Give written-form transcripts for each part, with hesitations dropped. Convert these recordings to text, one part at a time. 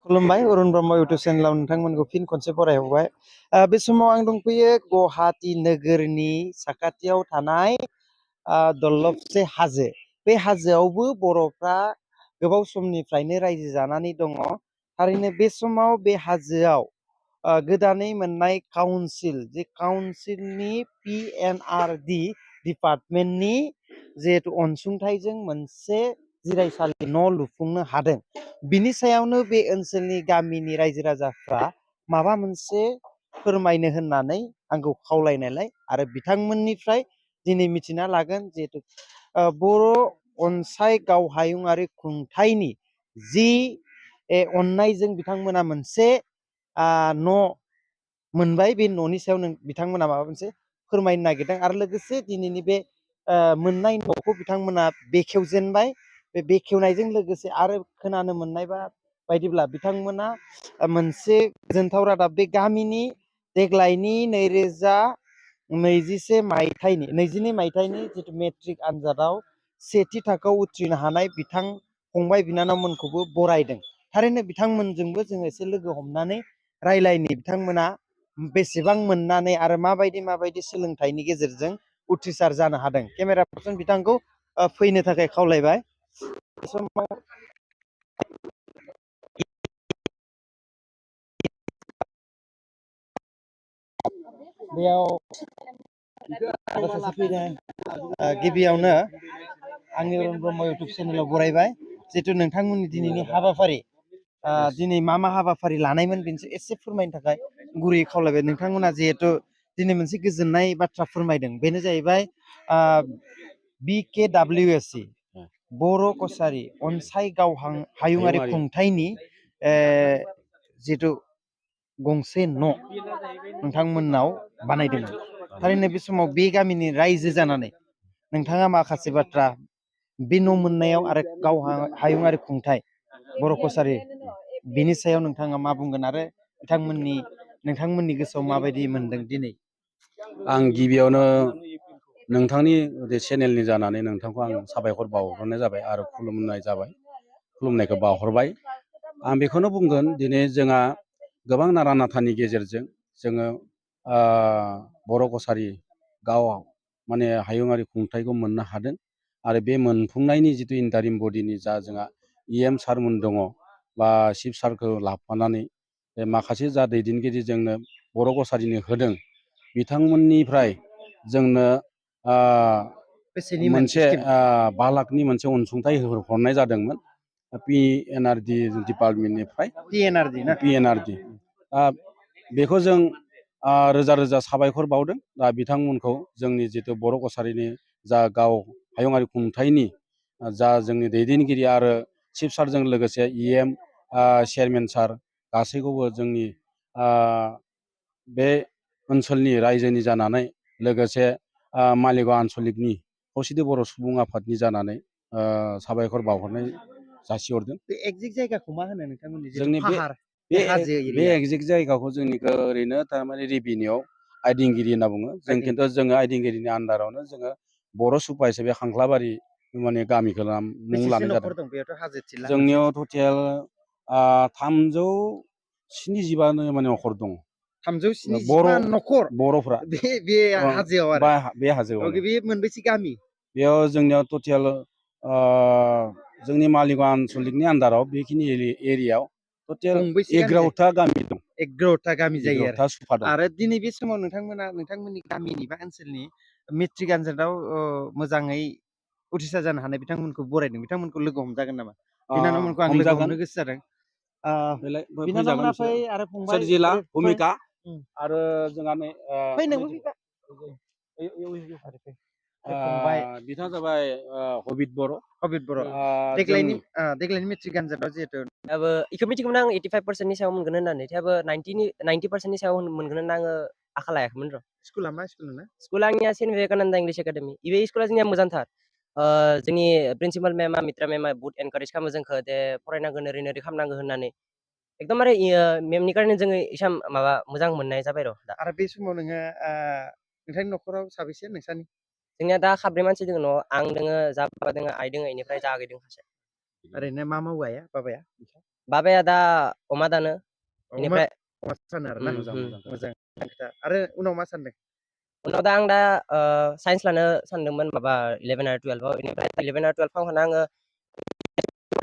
खुलुमबाय अरुण ब्रह्म इउटुब चेनेलाव नोंथांमोनखौ फिन खनसे बरायहरबाय। बे समाव आं दंफैयो गुवाहाटी नोगोरनि साखाथियाव थानाय दलबसे हाजो। बे हाजोआवबो बर'फ्रा गोबाव समनिफ्रायनो रायजो जानानै दङ। थारैनो बे समाव बे हाजोआव गोदानै मोननाय काउन्सिल जे काउन्सिलनि PNRD डिपार्टमेन्टनि जिहेतु अनसुंथाइजों मोनसे जिरायसालि न' लुफुंनो हादों। बिनि सायावनो बे ओनसोलनि गामिनि रायजो राजाफ्रा माबा मोनसे फोरमायनो होननानै आंखौ खावलायनायलाय आरो बिथांमोननिफ्राय दिनै मिथिना लागोन जिहेतु बर' अनसाय गाव हायुङारि खुंथाइनि जि अननायजों बिथांमोना मोनसे न' मोनबाय। बे न'नि सायाव बिथांमोना माबा मोनसे फोरमायनो नागिरदों आरो लोगोसे दिनैनि बे मोननाय न'खौ बिथांमोना बेखेवजेनबाय। बे बेखेवनायजों लोगोसे आरो खोनानो मोननाय बायदिब्ला बिथांमोना मोनसे गोजोनथाव रादाब बे गामिनि देग्लायनि 2022 मायथाइनि जितु मेट्रिक आनजादाव सेथि थाखोआव उथ्रिनो हानाय बिथां फंबाय बिनानावमोनखौबो बरायदों। थारैनो बिथांमोनजोंबो जों एसे लोगो हमनानै रायलायनि बिथांमोना बेसेबां मोननानै आरो माबायदि सोलोंथाइनि गेजेरजों उथ्रिसार जानो हादों। केमेरा पार्सन बिथांखौ फैनो थाखाय खावलायबाय। बे समाव बेयाव गिबियावनो आंनि अरुण ब्रह्म इउटुब चेनेलाव बरायबाय। जितु नोंथांमोननि दिनैनि हाबाफारि दिनै मा हाबाफारि लानायमोन बेनि एसे फोरमायनो थाखाय गुरैयै खावलायबाय। नोंथांमोना जिहेतु दिनै मोनसे गोजोननाय बाथ्रा फोरमायदों, बेनो जाहैबाय BKWSC बर' कसारी अनसाय गाव हायुङारि खुंथाइनि जितु गंसे न' नोंथांमोननाव बानायदोंमोन। थारैनो बे समाव बे गामिनि रायजो जानानै नोंथाङा माखासे बाथ्रा बे न' मोननायाव आरो गाव हायुङारि खुंथाइ बर' कसारी बिनि सायाव नोंथाङा मा बुंगोन आरो नोंथांमोननि गोसोआव माबायदि मोनदों दिनै? आं गिबियावनो नोंथांनि चेनेलनि जानानै नोंथांखौ आं साबायखर बावहरनाय जाबाय आरो खुलुमनायखौ बावहरबाय। आं बेखौनो बुंगोन, दिनै जोंहा गोबां नारा नाथानि गेजेरजों जोङो बर' कसारी गाव माने हायुङारि खुंथाइखौ मोननो हादों आरो बे मोनफुंनायनि जितु इन्टारिम बडिनि जा जोंहा EM सारमोन दङ बा चिफ सारखौ लाफानानै माखासे जा दैदेनगिरि जोंनो बर' कसारीनो होदों, बिथांमोननिफ्राय जोंनो मोनसे 5 लाखनि मोनसे अनसुंथाइ हरनाय जादोंमोन PNRD डिपार्टमेन्टनिफ्राय। PNRD बेखौ जों रोजा रोजा साबायखर बावदों। दा बिथांमोनखौ जोंनि जितु बर' कसारीनि जा गाव हायुङारि खुंथाइनि जा जोंनि दैदेनगिरि आरो चिफ सारजों लोगोसे EM चेयारमेन सार गासैखौबो जोंनि बे ओनसोलनि रायजोनि जानानै लोगोसे मालिगाव आन्सलिकनि खौसेथि बर' सुबुं आफादनि जानानै साबायखर बावहरनाय जासिहरदों। बे एक्जेक्ट जायगाखौ मा होनो नोंथांमोननि जोंनि बे एक्जेक्ट जायगाखौ जोंनिखौ ओरैनो थारमाने रेभिनिउआव आइदिंगिरि होनना बुङो जों, खिन्थु जोङो आइदिंगिरिनि आन्दारावनो जोङो बर' सुबा हिसाबै खांख्लाबारि माने गामिखौ मुं लानाय जादों। जोंनियाव टटेल 375 माने न'खर दङ। 375 न'खर बर'फ्रा बे हाजोआव आरो बे हाजोआव बे मोनबेसे गामि? बेयाव जोंनियाव टटेल जोंनि मालिगाव आन्सलिकनि आन्दाराव बेखिनि एरियायाव टटेल 11था गामि दं। 11था गामि जायो 11था सुफा दं। आरो दिनै बे समाव नोंथांमोननि गामिनि बा ओनसोलनि मेट्रिक आनजादाव मोजाङै उथ्रिसार जानो हानाय बिथांमोनखौ बरायदों। बिथांमोनखौ लोगो हमजागोन नामा? बिनानावमोनखौ आं लोगो हमनो गोसो जादों। बिनानावमोना फै आरो फंबाय सोरजिला भुमिका आरो जोंहा नै फंबाय बिथाङा जाबाय हबित बर'। देग्लायनि मेट्रिक आनजादाव जिहेतु इखौ मिथिगौमोन आं 85% नि सायाव मोनगोन होननानै, थेवबो 90% नि सायाव मोनगोन होनना आङो आखा लायाखैमोन र'। स्कुला मा स्कुल नोंना? स्कुला आंनिया सेन्ट बिवेकानन्द इंलिश एकाडेमि। बे स्कुला जोंनिया मोजांथार। जोंनि प्रिन्सिपाल मेमा मित्रा मेमा बहुत एनकारेज खालामो जोंखौ दे फरायनांगोन ओरै खालामनांगौ होननानै। एकदमबारे मेमनि कारने जोङो इसां माबा मोजां मोननाय जाबाय र' दा। आरो बे समाव नोङो नोंथांनि न'खराव साबेसे नोंसानि? जोंनिया दा 4 मानसि दङ न'आव। आं दोङो, जा बाबा दोङो, आइ दोङो, इनिफ्राय जा आगै दोङो सासे। ओरैनो मा मावो आइया बाबाया? बाबाया दा अमा दानो अमा बेनिफ्राय अमा सानो आरोना मोजां मोजां मोजां खोथा आरो उनाव मा सानदों उनाव दा आं दा साइन्स लानो सानदोंमोन माबा 11 आरो 12 आव बेनिफ्राय 11 आरो 12 आव आङो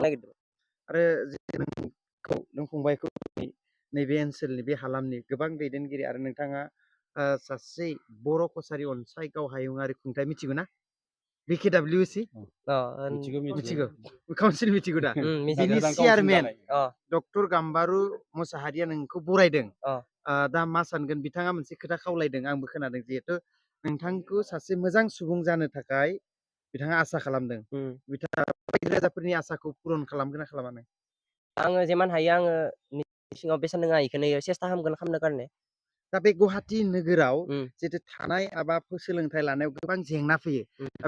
नागिरदों आरो नों फंबायखौ नैबे ओनसोलनि बे हालामनि गोबां दैदेनगिरि आरो नोंथाङा सासे बर' कसारि अनसाय गाव हायुङारि खुंथाय मिथिगौ ना BKWC मिथिगौ काउन्सिल मिथिगौ दा बिनि चेयारमेन डक्टर गाम्बारु मोसाहारिया नोंखौ बरायदों दा मा सानगोन बिथाङा मोनसे खोथा खावलायदों आंबो खोनादों जिहेथु नोंथांखौ सासे मोजां सुबुं जानो थाखाय बिथाङा आसा खालामदों बिथाङा रायजो राजाफोरनि आसाखौ पुरन खालामगोन ना खालामा नों आङो जेमान हायो आङो सिङाव बेसेन नङा इखौनो सेस्था खालामनो कारने दा बे गुवाहाटि नोगोराव जिहेतु थानाय एबा सोलोंथाइ लानायाव गोबां जेंना फैयो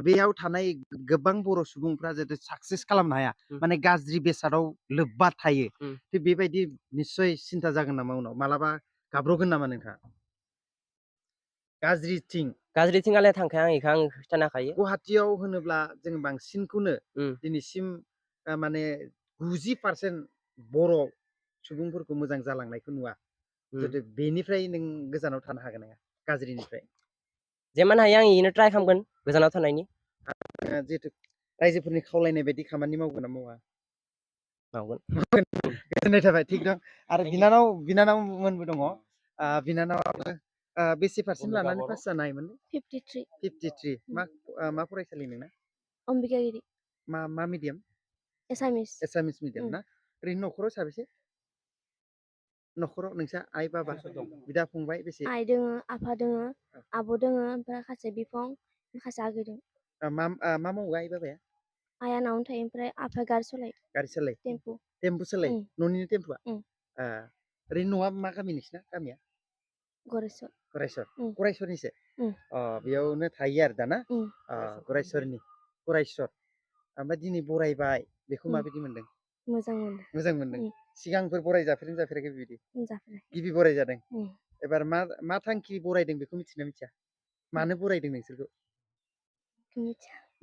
बेयाव थानाय गोबां बर' सुबुंफ्रा जिहेतु साक्सेस खालामनो हाया माने गाज्रि बेसादाव लोब्बा थायो थिग बेबायदि निस्सय सिन्था जागोन नामा उनाव मालाबा गाब्र'गोन नामा नोंथाङा गाज्रिथिंआलाय थांखाया आं इखो आं खिथानो हाखायो गुवाहाटियाव होनोब्ला जों बांसिनखौनो दिनैसिम माने 90% बर' सुबुंफोरखौ मोजां जालांनायखौ नुवा जुदि बेनिफ्राय नों गोजानाव थानो हागोन ना गाज्रिनिफ्राय जेमान हायो आं इनो ट्राइ खालामगोन गोजानाव थानायनि जिहेतु रायजोफोरनि खावलायनाय बायदि खामानि मावगोन ना मावा मावगोन गोजोननाय थाबाय थिग दं आरो बिनानावमोनबो दङ बिनानावाबो बेसे पारसेन्ट लानानै पास जानो हायोमोन 53 मा फरायसालि नोंना अम्बिकागिरि मा मिडियाम एसामिस मिडियाम ना ओरैनो न'खराव साबेसे न'खराव नोंसा आइ बाबा बिदा फंबाय बेसे आइ दोङो आफा दोङो आब' दोङो ओमफ्राय खासे बिफं माखासे आगै दों मा मावो आइ बाबाया आइया न'आवनो थायो ओमफ्राय आफाया गारि सालायो टेम्पु सालायो न'निनो टेम्पुआ ओरैनो न'आ मा गामि नोंसिना गामिया गरायसरनिसो बेयावनो थायो आरो दाना गरायसरनि ओमफ्राय दिनै बरायबाय बेखौ माबायदि मोनदों मोजां मोनदों सिगांफोर बराय जाफेराखै बिदि गिबि बराय जादों एबार मा थांखि बरायदों बेखौ मिथिना मिथिया मानो बरायदों नोंसोरखौ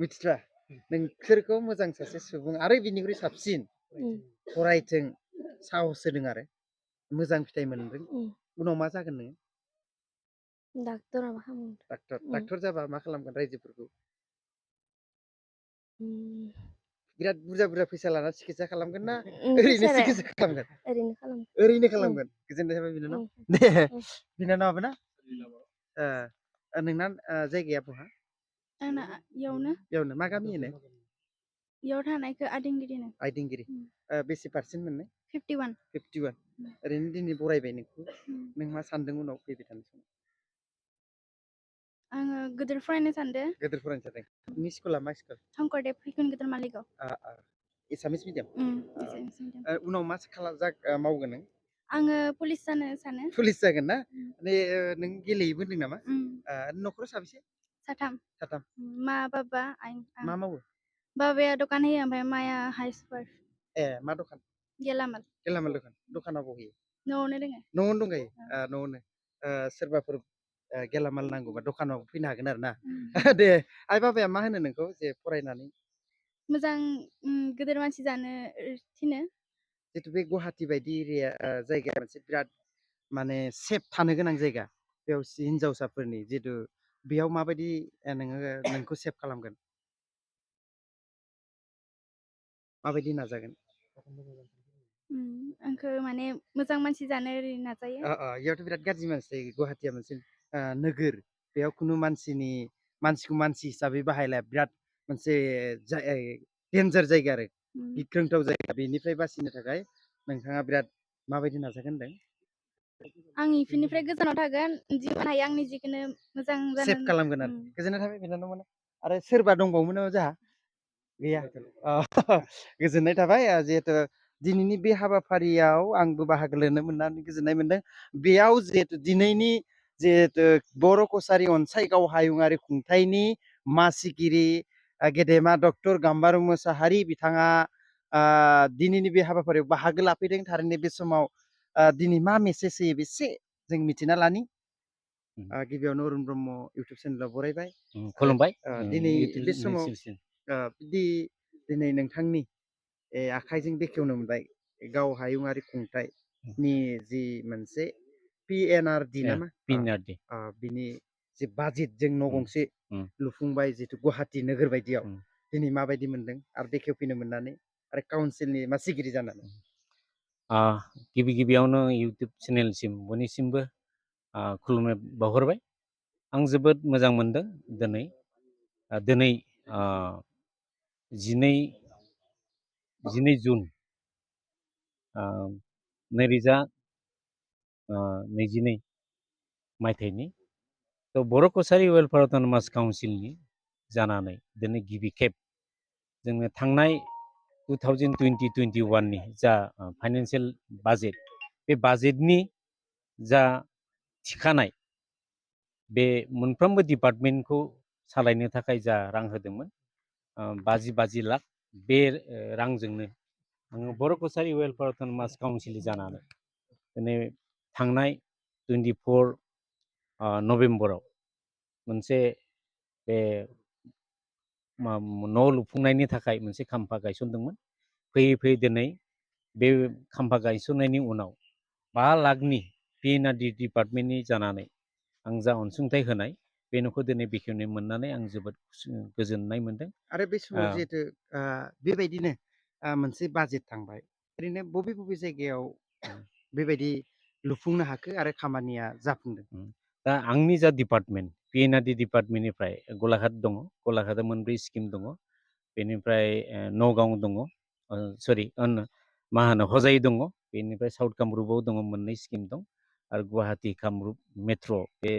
मिथिथ्रा नोंसोरखौ मोजां सासे सुबुं आरो बिनिख्रुइ साबसिन फरायथों साहस होदों आरो मोजां फिथाइ मोनदों उनाव मा जागोन नोङो डाक्टर जाबा मा खालामगोन रायजोफोरखौ बिराद बुरजा फैसा लाना सिकित्सा खालामगोन ना ओरैनो सिकित्सा खालामगोन ओरैनो खालामगोन गोजोननाय थाबाय बिनानाव दे बिनानावाबो ना नोंना जायगाया बहा आंना इयावनो मा गामि होनो इयाव थानायखौ आइदिंगिरि बेसे पारसेन्ट मोननाय 51 ओरैनो दिनै बरायबाय नोंखौ नों मा सानदों उनाव फैबाय थानाय समाव आङो गोदोर फरायनो सानदों गोदोर फरायनो सानदों नोंनि स्कुला मा स्कुल शंकरदेब फैखोन गोदोर मालिगाव एसामिस मिडियाम एसामिस मिडियाम उनाव मा मावगोन नों आङो पुलिस जानो सानो पुलिस जागोन ना नों गेलेयोबो होनदों नामा न'खराव साबेसे साथाम मा बाबा आइ मा मावो बाबाया दखान होयो ओमफ्राय माया हाउस वाइफ मा दखान गेलामाल दखानाव बहैयो न'आवनो दोङो न'आवनो दंखायो न'आवनो सोरबाफोर गेलामाल नांगौबा दखानाव फैनो हागोन आरो ना दे आइ बाबाया मा होनो नोंखौ जे फरायनानै मोजां गेदेर मानसि जानो थिनो जितु बे गुवाहाटि बायदि एरिया जायगाया मोनसे बिराद माने सेफ थानो गोनां जायगा बेयाव हिनजावसाफोरनि जितु बेयाव माबायदि नोंखौ सेफ खालामगोन माबायदि नाजागोन आंखौ माने मोजां मानसि जानो नाजायो इयावथ' बिराद गाज्रि मानसि जायो गुवाहाटिया मोनसे नोगोर बेयाव खुनु मानसिखौ मानसि हिसाबै बाहायलाया बिराद मोनसे डेन्जार जायगा आरो गिख्रंथाव जायगा बेनिफ्राय बासिनो थाखाय नोंथाङा बिराद माबायदि नाजागोन होनदों आं इफोरनिफ्राय गोजानाव थागोन जिमान हायो आंनि जिखौनो मोजां सेफ खालामगोन आरो गोजोननाय थाबाय बिनानावमोन आरो सोरबा दंबावोमोन जोंहा गैया गोजोननाय थाबाय जिहेतु दिनैनि बे हाबाफारियाव आंबो बाहागो लानो मोननानै गोजोननाय मोनदों बेयाव दिनैनि बर' कसारि अनसाय गाव हायुङारि खुंथायनि मासिगिरि गेदेमा डक्टर गाम्बारु मोसाहारि बिथाङा दिनैनि बे हाबाफारियाव बाहागो लाफैदों थारैनो बे समाव दिनै मा मेसेज होयो बेसे जों मिथिना लानि गिबियावनो अरुण ब्रह्म इउटुब चेनेलाव बरायबाय खुलुमबाय दिनै बे समाव दिनै नोंथांनि आखाइजों बेखेवनो मोनबाय गाव हायुङारि खुंथायनि जि मोनसे PNRD नामा पिनारदि बिनि जे बाजेटजों न' गंसे लुफुंबाय जितु गुवाहाटि नोगोर बायदियाव दिनै माबायदि मोनदों आरो बेखेवफैनो मोननानै आरो काउन्सिलनि मासिगिरि जानानै गिबि गिबियावनो इउटुब चेनेलसिम बयनिसिमबो खुलुमनाय बावहरबाय आं जोबोद मोजां मोनदों दिनै दिनै 12 जुन 2022 मायथाइनि थ' बर' कसारि वेलफेयार अट'नमास काउन्सिलनि जानानै दिनै गिबि खेब जोङो थांनाय 2020-21 नि जा फाइनान्सियेल बाजेट बे बाजेटनि जा थिखानाय बे मोनफ्रोमबो डिपार्टमेन्टखौ सालायनो थाखाय जा रां होदोंमोन 50 लाख बे रांजोंनो आङो बर' कसारि वेलफेयार अट'नमास काउन्सिल जानानै दिनै थांनाय 24 नभेम्बराव मोनसे बे न' लुफुंनायनि थाखाय मोनसे खाम्फा गायसनदोंमोन फैयै फैयै दिनै बे खाम्फा गायसननायनि उनाव 5 लाखनि PNRD डिपार्टमेन्टनि जानानै आं जा अनसुंथाइ होनाय बे न'खौ दिनै बेखेवनो मोननानै आं जोबोद गोजोननाय मोनदों आरो बे समाव जिहेतु बेबायदिनो मोनसे बाजेट थांबाय ओरैनो बबे बबे जायगायाव बेबायदि लुफुंनो हाखो आरो खामानिया जाफुंदों दा आंनि जा डिपार्टमेन्ट PNRD डिपार्टमेन्टनिफ्राय गलाघाट दङ गलाघाटआव 4 स्किम दङ बेनिफ्राय नगाव दङ सरि मा होनो हजाय दङ बेनिफ्राय साउथ कामरुपआव दङ 2 स्किम दं आरो गुवाहाटि कामरुप मेट्र' बे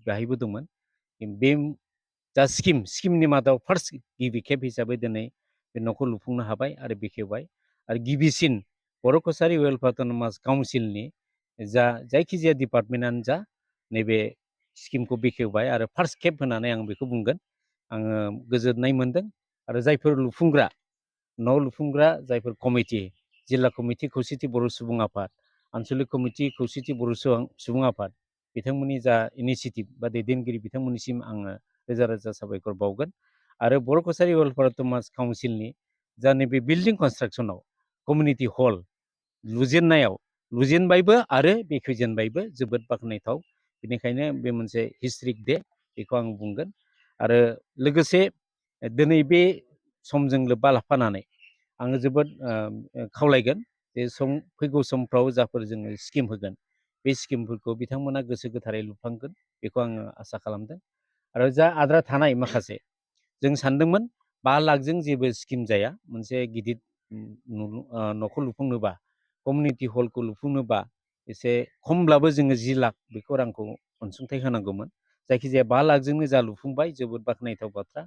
बाहायबो दंमोन बे जा स्किमनि मादाव फार्स्ट गिबि खेब हिसाबै दिनै बे न'खौ लुफुंनो हाबाय आरो बेखेवबाय आरो गिबिसिन बर' कसारि वेलफेयार अट'नमास काउन्सिलनि जा जायखिजाया डिपार्टमेन्टआनो जा नैबे स्किमखौ बेखेवबाय आरो फार्स्ट खेब होनानै आं बेखौ बुंगोन आङो गोजोननाय मोनदों आरो जायफोर लुफुंग्रा न' लुफुंग्रा जायफोर कमिटि जिल्ला कमिटि खौसेथि बर' सुबुं आफाद आनसलिक कमिटि खौसेथि बर' सुबुं आफाद बिथांमोननि जा इनिसियेटिभ बा दैदेनगिरि बिथांमोननिसिम आङो रोजा रोजा साबायखर बावगोन आरो बर' कसारि वेलफेयार अट'नमास काउन्सिलनि जा नैबे बिल्डिं कनस्ट्राक्सनाव कमिउनिटि हल लुजेनबायबो आरो बेखेवजेनबायबो जोबोद बाख्नायथाव बेनिखायनो बे मोनसे हिस्ट्रिक डे बेखौ आं बुंगोन आरो लोगोसे दिनै बे समजों लोब्बा लाफानानै आङो जोबोद खावलायगोन जे फैगौ समफ्राव जाफोर जोङो स्किम होगोन बे स्किमफोरखौ बिथांमोना गोसो गोथारै लुफांगोन बेखौ आङो आसा खालामदों आरो जा आद्रा थानाय माखासे जों सानदोंमोन 5 लाखजों जेबो स्किम जाया मोनसे गिदिर न'खौ लुफुंनोबा कमिउनिटि हलखौ लुफुंनोबा एसे खमब्लाबो जोङो 10 लाख बेखौ रांखौ अनसुंथाइ होनांगौमोन जायखिजाया 5 लाखजोंनो जा लुफुंबाय जोबोद बाख्नायथाव बाथ्रा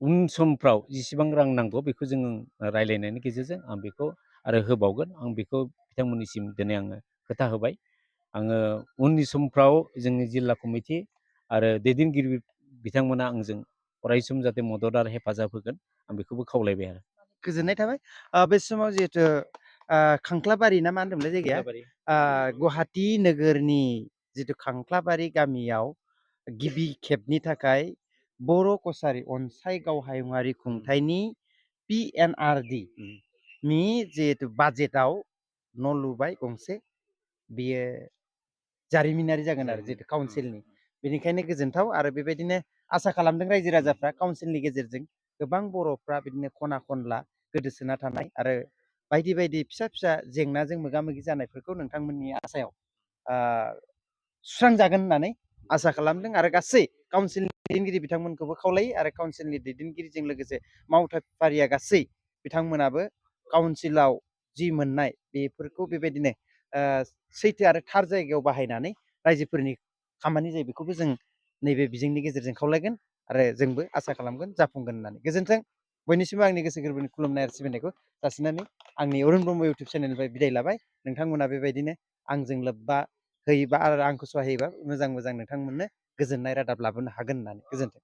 उन समफ्राव जेसेबां रां नांगौ बेखौ जोङो रायलायनायनि गेजेरजों आं बेखौ आरो होबावगोन आं बेखौ बिथांमोननिसिम दिनै आङो खोथा होबाय आङो उननि समफ्राव जोंनि जिल्ला कमिटि आरो दैदेनगिरि बिथांमोना आंजों अरायसम जाहाथे मदद आरो हेफाजाब होगोन आं बेखौबो खावलायबाय आरो गोजोननाय थाबाय बे समाव जिहेतु खांख्लाबारि ना मा होनदोंमोनलाय जायगाया गुवाहाटि नोगोरनि जितु खांख्लाबारि गामियाव गिबि खेबनि थाखाय बर' कसारि अनसाय गाव हायुङारि खुंथायनि PNRD नि जिहेतु बाजेटआव न' लुबाय गंसे बियो जारिमिनारि जागोन आरो जिहेतु काउन्सिलनि बेनिखायनो गोजोनथाव आरो बेबायदिनो आसा खालामदों रायजो राजाफ्रा काउन्सिलनि गेजेरजों गोबां बर'फ्रा बिदिनो खना खनला गोदोसोना थानाय आरो बायदि बायदि फिसा फिसा जेंनाजों मोगा मोगि जानायफोरखौ नोंथांमोननि आसायाव सुस्रांजागोन होननानै आसा खालामदों आरो गासै काउन्सिलनि दैदेनगिरि बिथांमोनखौबो खावलायो आरो काउन्सिलनि दैदेनगिरिजों लोगोसे मावथांफारिया गासै बिथांमोनाबो काउन्सिलाव जि मोननाय बेफोरखौ बेबायदिनो सैथो आरो थार जायगायाव बाहायनानै रायजोफोरनि खामानि जायो बेखौबो जों नैबे बिजोंनि गेजेरजों खावलायगोन आरो जोंबो आसा खालामगोन जाफुंगोन होननानै गोजोन्थों बयनिसिमबो आंनि गोसो गोरबोनि खुलुमनाय आरो सिबिनायखौ जासिनानै आंनि अरुण ब्रह्म इउटुब चेनेलनिफ्राय बिदाय लाबाय नोंथांमोना बेबायदिनो आंजों लोब्बा होयोबा आरो आंखौ सहाय होयोबा मोजां मोजां नोंथांमोननो गोजोननाय रादाब लाबोनो हागोन होननानै गोजोन्थों।